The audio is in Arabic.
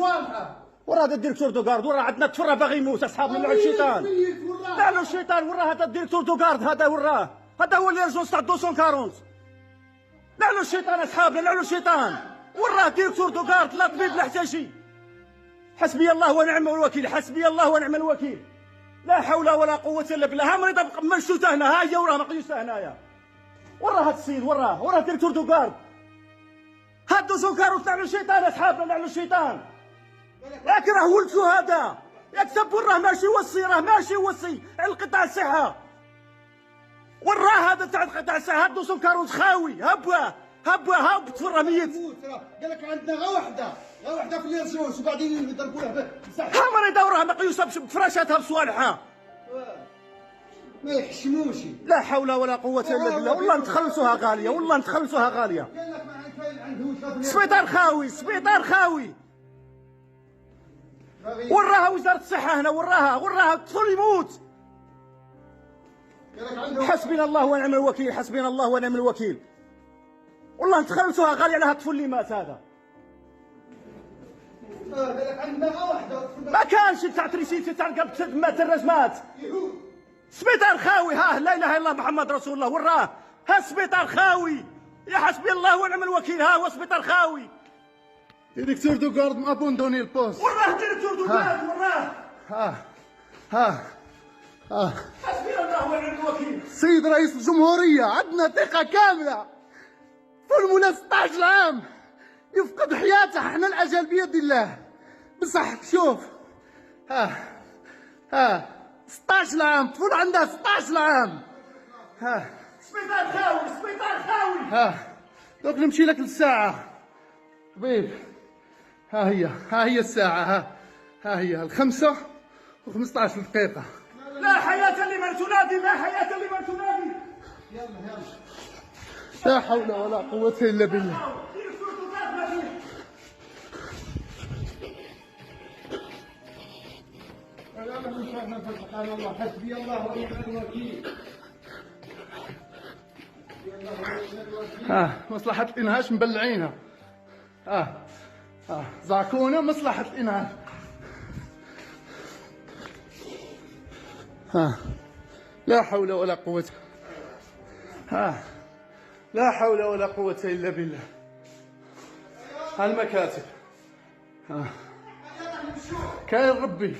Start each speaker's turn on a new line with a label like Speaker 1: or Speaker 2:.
Speaker 1: صوالحه.
Speaker 2: وراه هذا الديريكتور دو كارد، وراه عندنا تفرع باغي يموت اصحابنا مع الشيطان. لا لا الشيطان وراه هذا الديريكتور دو كارد، هذا وراه هذا هو اللي رجل تاع 240. لا لا الشيطان اصحابنا، لا لا الشيطان وراه ديريكتور دو كارد، لا طبيب لا حتى شي. حسبي الله ونعم الوكيل، حسبي الله ونعم الوكيل. لا حول ولا قوة الا بالله. ها مريضة منشوتة هنا، ها هي وراه مقيوسة هنايا. وراه هاد السيد وراه ديريكتور دو كارد. هاد 240 نعلو الشيطان اصحابنا، نعلو الشيطان. ياك راه ولدتو هذا، ياك تبور راه ماشي وصي، راه ماشي وصي على القطاع الصحة. وراه هذا تاع القطاع الصحة، هاد 240 خاوي، هبوه هاب تفرى ميت.
Speaker 1: قال لك عندنا غا وحده في اليرجونس وبعدين يضربوه بصح.
Speaker 2: ها مريضة وراه مقيوسة بفراشاتها بصوالحها.
Speaker 1: ما يحشموش.
Speaker 2: لا حول ولا قوة الا بالله، والله نتخلصوها غالية، والله نتخلصوها غالية.
Speaker 1: قال لك ما عندهوش
Speaker 2: سبيطار خاوي، سبيطار خاوي. وراها وزارة الصحة هنا، وراها الطفل يموت. حسبنا الله ونعم الوكيل، حسبنا الله ونعم الوكيل. والله نتخلصوها غالية على هاد الطفل اللي مات هذا.
Speaker 1: قال لك عندنا غا وحده.
Speaker 2: ما كانش تاع تريسيتي تاع قبل مات الرجمات. سبيطار خاوي، ها لا اله الا الله محمد رسول الله. وراه ها سبيطار خاوي، يا حسبي الله ونعم الوكيل. ها هو سبيطار خاوي.
Speaker 1: ديريكتور دو كارد مابوندوني البوست.
Speaker 2: وراه ديريكتور دو كارد، وراه.
Speaker 1: ها
Speaker 2: حسبي الله ونعم الوكيل.
Speaker 1: سيد رئيس الجمهورية، عندنا ثقة كاملة. فورمولا 16 عام يفقد حياته، احنا الأجل بيد الله. بصح شوف، ها 16 عام، طفل عنده 16 عام.
Speaker 2: سبيطار خاوي.
Speaker 1: دوك نمشي لك للساعة طبيب. ها هي الساعة، ها هي 5:15 دقيقة.
Speaker 2: لا حياة لمن تنادي، لا حياة لمن تنادي.
Speaker 1: يلا لا حول ولا قوة إلا بالله. حسبي الله ونعم الوكيل. مصلحة الإنهاش مبلعينها. زعكونا مصلحة الإنهاش. لا حول ولا قوة. لا حول ولا قوة إلا بالله. المكاتب كاين ربي.